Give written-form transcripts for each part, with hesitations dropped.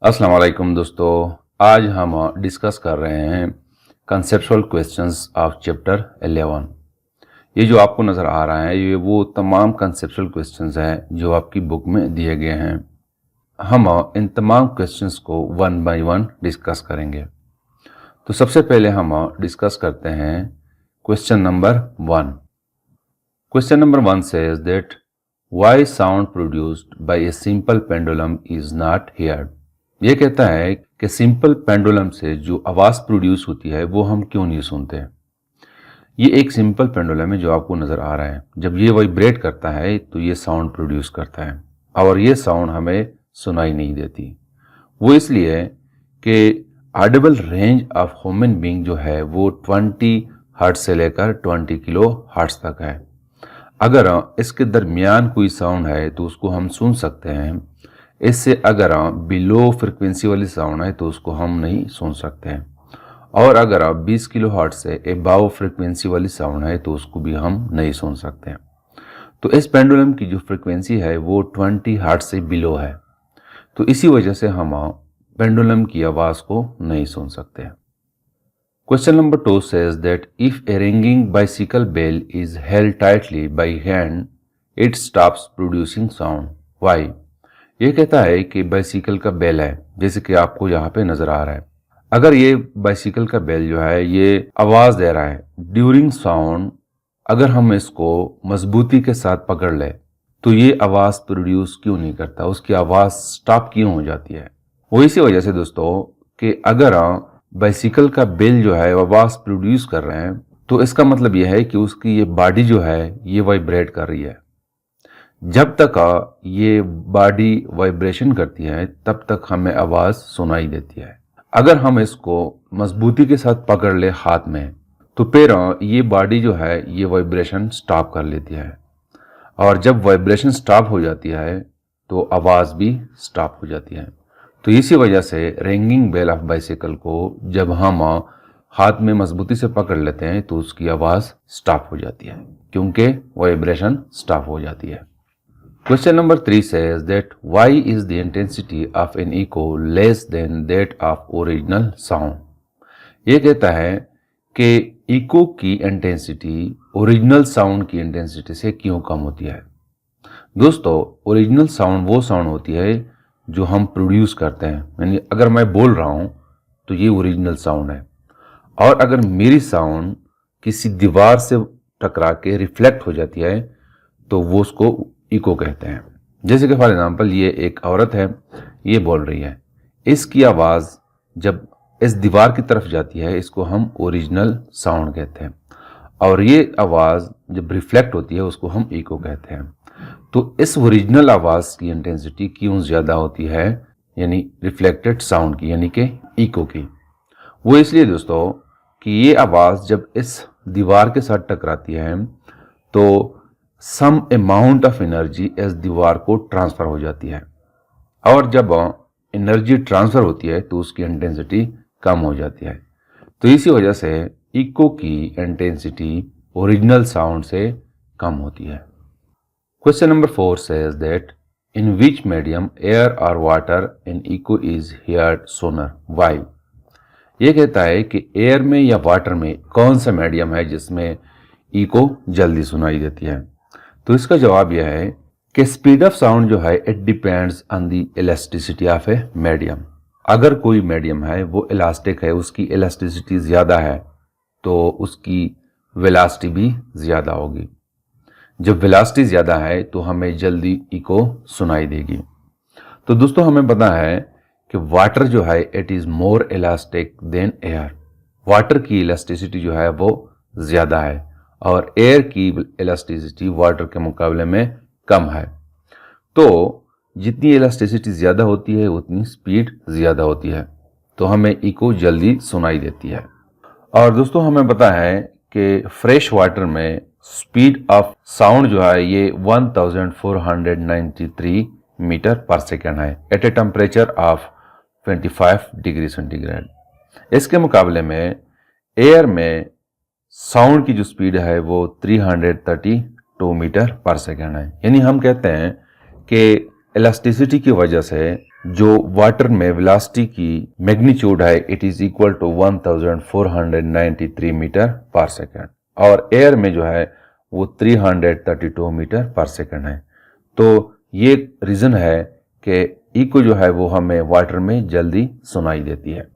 अस्सलाम वालेकुम दोस्तों, आज हम डिस्कस कर रहे हैं कंसेप्चुअल क्वेश्चंस ऑफ चैप्टर 11। ये जो आपको नज़र आ रहा है ये वो तमाम कंसेप्चुअल क्वेश्चंस हैं जो आपकी बुक में दिए गए हैं। हम इन तमाम क्वेश्चंस को वन बाय वन डिस्कस करेंगे। तो सबसे पहले हम डिस्कस करते हैं question number 1। Question number 1 says that why sound produced by a simple pendulum is not heard। ये कहता है कि सिंपल पेंडुलम से जो आवाज़ प्रोड्यूस होती है वो हम क्यों नहीं सुनते हैं। ये एक सिंपल पेंडुलम है जो आपको नज़र आ रहा है। जब ये वाइब्रेट करता है तो ये साउंड प्रोड्यूस करता है और ये साउंड हमें सुनाई नहीं देती। वो इसलिए कि Audible range of human being जो है वो 20 हर्ट्ज से लेकर 20 किलो हर्ट्ज तक है। अगर इसके दरमियान कोई साउंड है तो उसको हम सुन सकते हैं। इससे अगर बिलो फ्रिक्वेंसी वाली साउंड है तो उसको हम नहीं सुन सकते हैं, और अगर 20 किलो हर्ट्ज से अबव फ्रिक्वेंसी वाली साउंड है तो उसको भी हम नहीं सुन सकते हैं। तो इस पेंडुलम की जो फ्रिक्वेंसी है वो 20 हर्ट्ज से बिलो है, तो इसी वजह से हम पेंडुलम की आवाज़ को नहीं सुन सकते हैं। Question number 2 says that if a ringing bicycle bell is held tightly by hand, it stops producing sound. Why? ये कहता है कि बाइसिकल का बेल है, जैसे कि आपको यहाँ पे नजर आ रहा है। अगर ये बाइसिकल का बेल जो है ये आवाज दे रहा है ड्यूरिंग साउंड, अगर हम इसको मजबूती के साथ पकड़ ले तो ये आवाज प्रोड्यूस क्यों नहीं करता, उसकी आवाज स्टॉप क्यों हो जाती है। वो इसी वजह से दोस्तों कि अगर बाइसिकल का बेल जो है आवाज प्रोड्यूस कर रहे हैं तो इसका मतलब यह है कि उसकी ये बॉडी जो है ये वाइब्रेट कर रही है। जब तक ये बॉडी वाइब्रेशन करती है तब तक हमें आवाज सुनाई देती है। अगर हम इसको मजबूती के साथ पकड़ ले हाथ में तो फिर ये बॉडी जो है ये वाइब्रेशन स्टॉप कर लेती है, और जब वाइब्रेशन स्टॉप हो जाती है तो आवाज भी स्टॉप हो जाती है। तो इसी वजह से रिंगिंग बेल ऑफ बाइसिकल को जब हम हाथ में मजबूती से पकड़ लेते हैं तो उसकी आवाज़ स्टॉप हो जाती है, क्योंकि वाइब्रेशन स्टॉप हो जाती है। Question number 3 says that why is the intensity of an echo less than that of original sound। ये कहता है कि इको की इंटेंसिटी ओरिजिनल साउंड की इंटेंसिटी से क्यों कम होती है। दोस्तों ओरिजिनल साउंड वो साउंड होती है जो हम प्रोड्यूस करते हैं, यानी अगर मैं बोल रहा हूँ तो ये ओरिजिनल साउंड है, और अगर मेरी साउंड किसी दीवार से टकरा के रिफ्लेक्ट हो जाती है तो वो उसको इको कहते हैं। जैसे कि फॉर एग्जांपल ये एक औरत है, ये बोल रही है, इसकी आवाज़ जब इस दीवार की तरफ जाती है इसको हम ओरिजिनल साउंड कहते हैं, और ये आवाज़ जब रिफ्लेक्ट होती है उसको हम इको कहते हैं। तो इस ओरिजिनल आवाज़ की इंटेंसिटी क्यों ज़्यादा होती है, यानी रिफ्लेक्टेड साउंड की, यानी कि इको की। वो इसलिए दोस्तों कि ये आवाज़ जब इस दीवार के साथ टकराती है तो सम अमाउंट ऑफ एनर्जी इस दीवार को ट्रांसफ़र हो जाती है, और जब एनर्जी ट्रांसफ़र होती है तो उसकी इंटेंसिटी कम हो जाती है। तो इसी वजह से इको की इंटेंसिटी ओरिजिनल साउंड से कम होती है। Question number 4 says that in which medium, air or water, an echo is heard sooner? Why? ये कहता है कि एयर में या वाटर में कौन सा मीडियम है जिसमें इको जल्दी सुनाई देती है। तो इसका जवाब यह है कि स्पीड ऑफ साउंड जो है it depends on the elasticity of a medium. अगर कोई मीडियम है वो इलास्टिक है, उसकी इलास्टिसिटी ज़्यादा है तो उसकी वेलोसिटी भी ज़्यादा होगी। जब वेलोसिटी ज़्यादा है तो हमें जल्दी इको सुनाई देगी। तो दोस्तों हमें पता है कि वाटर जो है it is more elastic than air. Water की इलास्टिसिटी जो है वो ज़्यादा है और एयर की इलास्टिसिटी वाटर के मुकाबले में कम है। तो जितनी इलास्टिसिटी ज़्यादा होती है उतनी स्पीड ज़्यादा होती है, तो हमें इको जल्दी सुनाई देती है। और दोस्तों हमें पता है कि फ्रेश वाटर में स्पीड ऑफ साउंड जो है ये 1493 मीटर पर सेकेंड है at a temperature of 25 degree centigrade. इसके मुकाबले में एयर में साउंड की जो स्पीड है वो 332 मीटर पर सेकेंड है। यानी हम कहते हैं कि इलास्टिसिटी की वजह से जो वाटर में वेलोसिटी की मैग्नीट्यूड है it is equal to 1493 metre per second, और एयर में जो है वो 332 मीटर पर सेकेंड है। तो ये रीजन है कि इको जो है वो हमें वाटर में जल्दी सुनाई देती है।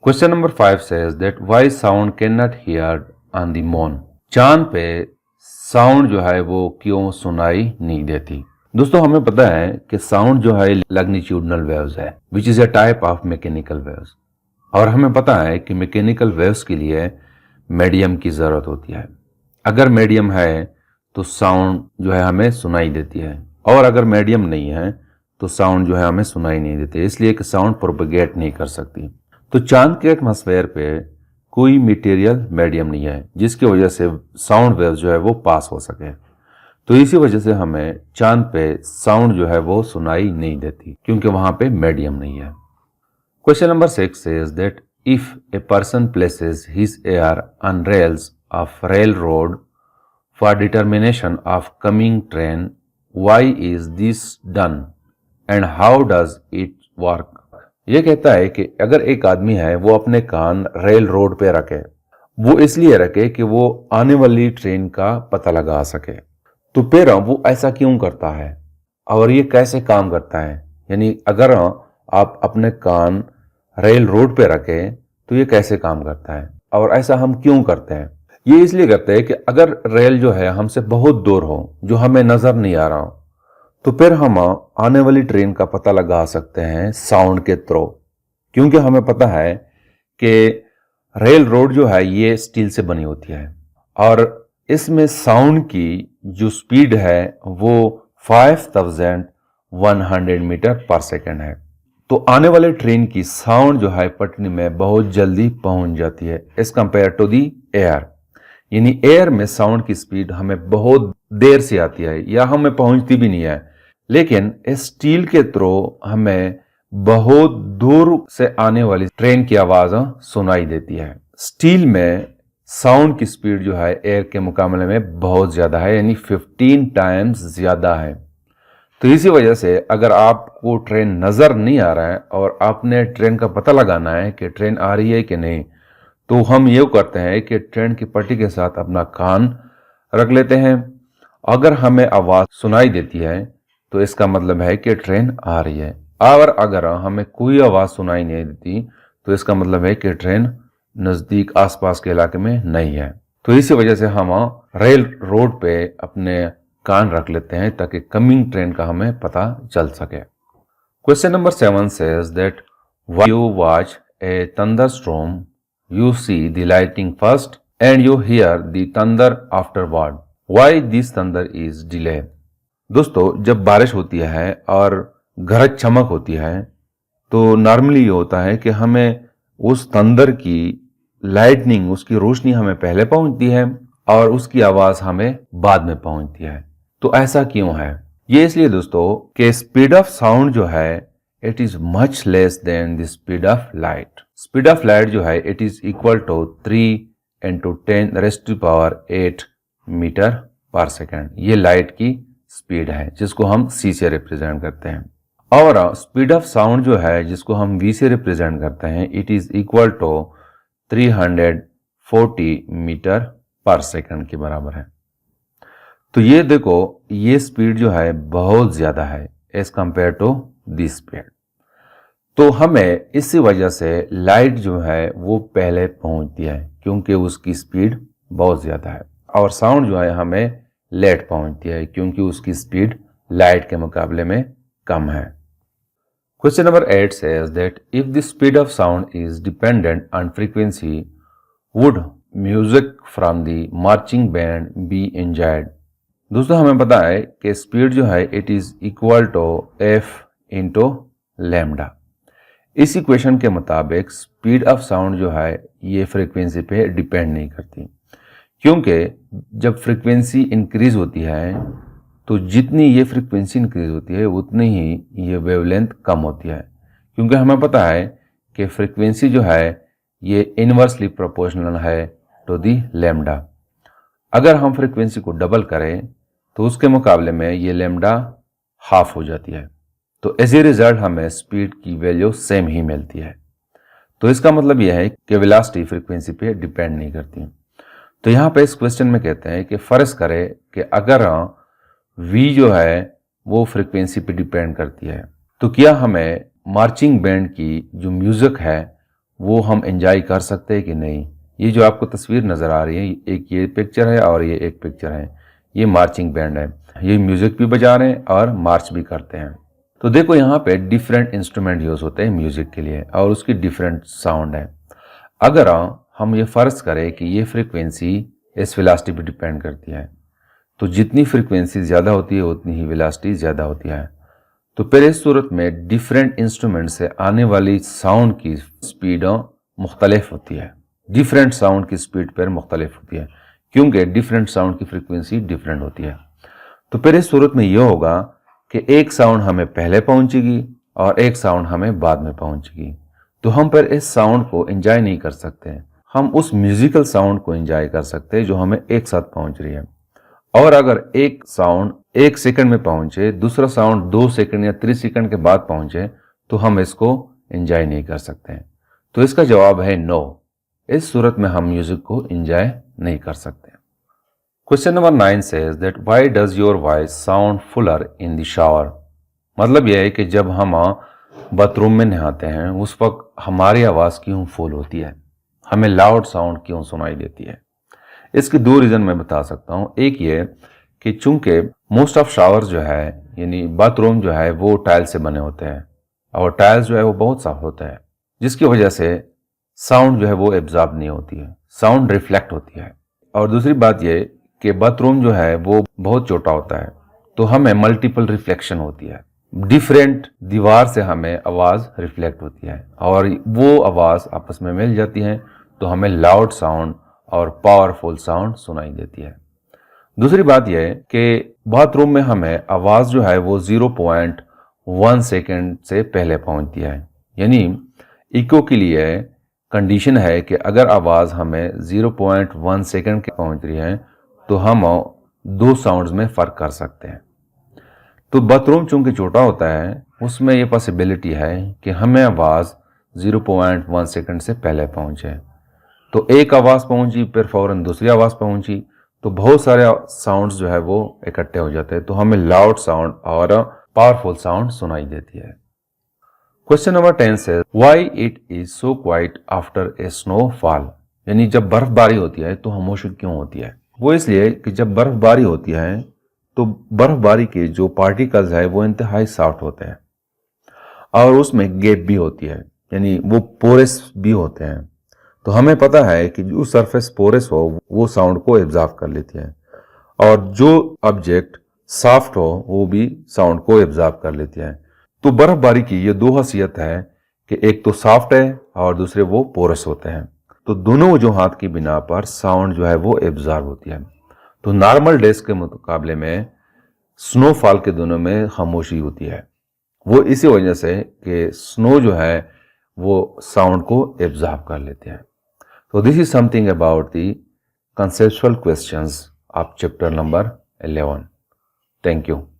Question number 5 says that why sound cannot heard on the moon। चांद पे साउंड जो है वो क्यों सुनाई नहीं देती। दोस्तों हमें पता है कि साउंड जो है लैग्नीट्यूडनल वेव्स है which is a type of mechanical waves, और हमें पता है कि मैकेनिकल वेव्स के लिए मीडियम की जरूरत होती है। अगर मीडियम है तो साउंड जो है हमें सुनाई देती है, और अगर मीडियम नहीं है तो साउंड जो है हमें सुनाई नहीं देती, इसलिए कि साउंड प्रोपेगेट नहीं कर सकती। तो चांद के एटमॉस्फेयर पे कोई मटेरियल मीडियम नहीं है जिसकी वजह से साउंड वेव जो है वो पास हो सके। तो इसी वजह से हमें चांद पे साउंड जो है वो सुनाई नहीं देती क्योंकि वहां पे मीडियम नहीं है। Question number 6 says that if a person places his ear on rails of railroad for determination of coming train, why is this done and how does it work? ये कहता है कि अगर एक आदमी है वो अपने कान रेल रोड पे रखे, वो इसलिए रखे कि वो आने वाली ट्रेन का पता लगा सके। तो फिर वो ऐसा क्यों करता है और ये कैसे काम करता है, यानी अगर आप अपने कान रेल रोड पे रखे तो ये कैसे काम करता है और ऐसा हम क्यों करते हैं। ये इसलिए करते हैं कि अगर रेल जो है हमसे बहुत दूर हो, जो हमें नजर नहीं आ रहा हो, तो फिर हम आने वाली ट्रेन का पता लगा सकते हैं साउंड के थ्रू, क्योंकि हमें पता है कि रेल रोड जो है ये स्टील से बनी होती है और इसमें साउंड की जो स्पीड है वो 5100 मीटर पर सेकेंड है। तो आने वाले ट्रेन की साउंड जो है पटरी में बहुत जल्दी पहुंच जाती है as compare to the air, यानी एयर में साउंड की स्पीड हमें बहुत देर से आती है या हमें पहुंचती भी नहीं है, लेकिन स्टील के थ्रू हमें बहुत दूर से आने वाली ट्रेन की आवाज सुनाई देती है। स्टील में साउंड की स्पीड जो है एयर के मुकाबले में बहुत ज्यादा है, यानी 15 टाइम्स ज्यादा है। तो इसी वजह से अगर आपको ट्रेन नजर नहीं आ रहा है और आपने ट्रेन का पता लगाना है कि ट्रेन आ रही है कि नहीं, तो हम ये करते हैं कि ट्रेन की पट्टी के साथ अपना कान रख लेते हैं। अगर हमें आवाज सुनाई देती है तो इसका मतलब है कि ट्रेन आ रही है, और अगर हमें कोई आवाज सुनाई नहीं देती तो इसका मतलब है कि ट्रेन नजदीक आसपास के इलाके में नहीं है। तो इसी वजह से हम रेल रोड पे अपने कान रख लेते हैं ताकि कमिंग ट्रेन का हमें पता चल सके। Question number 7 says that when you watch a thunderstorm you see the lightning first and you hear the thunder afterward. Why this thunder is delay? दोस्तों जब बारिश होती है और गरज चमक होती है तो नॉर्मली ये होता है कि हमें उस थंडर की लाइटनिंग, उसकी रोशनी हमें पहले पहुंचती है और उसकी आवाज हमें बाद में पहुंचती है। तो ऐसा क्यों है? ये इसलिए दोस्तों कि स्पीड ऑफ साउंड जो है it is much less than the speed of light. Speed of light जो है it is equal to 3 × 10⁸ metre per second. ये लाइट की स्पीड है जिसको हम c से रिप्रेजेंट करते हैं, और स्पीड ऑफ साउंड जो है जिसको हम v से रिप्रेजेंट करते हैं it is equal to 340 metre per second के बराबर है। तो ये देखो ये स्पीड जो है बहुत ज्यादा है as compare to this speed. तो हमें इसी वजह से लाइट जो है वो पहले पहुंचती है क्योंकि उसकी स्पीड बहुत ज्यादा है, और साउंड जो है हमें लेट पहुंचती है क्योंकि उसकी स्पीड लाइट के मुकाबले में कम है। Question number 8 says that if the speed of sound is dependent on frequency, would music from the marching band be enjoyed? दोस्तों हमें पता है कि स्पीड जो है it is equal to f into lambda. इस इक्वेशन के मुताबिक स्पीड ऑफ साउंड जो है ये फ्रीक्वेंसी पे डिपेंड नहीं करती, क्योंकि जब फ्रीक्वेंसी इंक्रीज होती है तो जितनी ये फ्रीक्वेंसी इंक्रीज होती है उतनी ही ये वेवलेंथ कम होती है, क्योंकि हमें पता है कि फ्रीक्वेंसी जो है ये इनवर्सली प्रोपोर्शनल है टू दी लैम्डा। अगर हम फ्रीक्वेंसी को डबल करें तो उसके मुकाबले में ये लैम्डा हाफ हो जाती है। तो एज ए रिजल्ट हमें स्पीड की वैल्यू सेम ही मिलती है। तो इसका मतलब यह है कि वेलोसिटी फ्रीक्वेंसी पे डिपेंड नहीं करती। तो यहाँ पे इस क्वेश्चन में कहते हैं कि फर्ज करें कि अगर v जो है वो फ्रीक्वेंसी पे डिपेंड करती है, तो क्या हमें मार्चिंग बैंड की जो म्यूजिक है वो हम एंजॉय कर सकते हैं कि नहीं। ये जो आपको तस्वीर नज़र आ रही है, एक ये पिक्चर है और ये एक पिक्चर है, ये मार्चिंग बैंड है, ये म्यूजिक भी बजा रहे हैं और मार्च भी करते हैं। तो देखो यहाँ पे डिफरेंट इंस्ट्रूमेंट यूज होते हैं म्यूजिक के लिए और उसकी डिफरेंट साउंड है। अगर हम ये फर्ज करें कि ये फ्रीक्वेंसी इस वेलोसिटी पे डिपेंड करती है, तो जितनी फ्रीक्वेंसी ज़्यादा होती है उतनी ही वेलोसिटी ज़्यादा होती है। तो फिर इस सूरत में डिफरेंट इंस्ट्रूमेंट से आने वाली साउंड की स्पीड मुख्तलिफ होती है, डिफरेंट साउंड की स्पीड पर मुख्तलिफ होती है, क्योंकि डिफरेंट साउंड की फ्रीक्वेंसी डिफरेंट होती है। तो फिर इस सूरत में यह होगा कि एक साउंड हमें पहले पहुंचेगी और एक साउंड हमें बाद में पहुंचेगी। तो हम फिर इस साउंड को एंजॉय नहीं कर सकते, हम उस म्यूजिकल साउंड को एंजॉय कर सकते हैं जो हमें एक साथ पहुंच रही है। और अगर एक साउंड 1 सेकंड में पहुंचे, दूसरा साउंड 2 सेकंड या 3 सेकंड के बाद पहुंचे, तो हम इसको एंजॉय नहीं कर सकते। तो इसका जवाब है नो। इस सूरत में हम म्यूजिक को एंजॉय नहीं कर सकते। Question number 9 says that why does your voice sound fuller in the shower? मतलब यह है कि जब हम बाथरूम में नहाते हैं उस वक्त हमारी आवाज़ क्यों फुल होती है, हमें लाउड साउंड क्यों सुनाई देती है। इसके 2 रीज़न मैं बता सकता हूँ। एक ये कि चूंकि मोस्ट ऑफ शावर्स जो है यानी बाथरूम जो है वो टाइल से बने होते हैं और टाइल्स जो है वो बहुत साफ होता है, जिसकी वजह से साउंड जो है वो एब्जॉर्ब नहीं होती है, साउंड रिफ्लेक्ट होती है। और दूसरी बात ये कि बाथरूम जो है वो बहुत छोटा होता है, तो हमें मल्टीपल रिफ्लेक्शन होती है, डिफरेंट दीवार से हमें आवाज़ रिफ्लेक्ट होती है और वो आवाज़ आपस में मिल जाती है, तो हमें लाउड साउंड और पावरफुल साउंड सुनाई देती है। दूसरी बात यह है कि बाथरूम में हमें आवाज़ जो है वो 0.1 सेकेंड से पहले पहुंचती है, यानी इको के लिए कंडीशन है कि अगर आवाज़ हमें 0.1 सेकेंड के पहुंच रही है तो हम 2 साउंड्स में फ़र्क कर सकते हैं। तो बाथरूम चूंकि छोटा होता है उसमें ये पॉसिबिलिटी है कि हमें आवाज़ 0.1 सेकेंड से पहले पहुंचे, तो एक आवाज़ पहुंची फिर फ़ौरन दूसरी आवाज़ पहुंची, तो बहुत सारे साउंड्स जो है वो इकट्ठे हो जाते हैं, तो हमें लाउड साउंड और पावरफुल साउंड सुनाई देती है। Question number 10 says why it is so quiet after a snowfall? यानी जब बर्फबारी होती है तो खामोशी क्यों होती है। वो इसलिए कि जब बर्फबारी होती है तो बर्फबारी के जो पार्टिकल्स है वो इंतहाई सॉफ्ट होते हैं और उसमें गैप भी होती है, यानी वो पोरस भी होते हैं। तो हमें पता है कि जो सरफेस पोरस हो वो साउंड को एब्जॉर्ब कर लेती है और जो ऑब्जेक्ट सॉफ्ट हो वो भी साउंड को एब्जॉर्ब कर लेती है। तो बर्फबारी की ये 2 खासियत है कि एक तो सॉफ्ट है और दूसरे वो पोरस होते हैं, तो दोनों वजूहात की बिना पर साउंड जो है वो एब्जॉर्ब होती है। तो नॉर्मल डेज के मुकाबले में स्नोफॉल के दिनों में खामोशी होती है, वो इसी वजह से कि स्नो जो है वो साउंड को एब्जॉर्ब कर लेते हैं। तो this is something about the conceptual questions of chapter number 11. Thank you.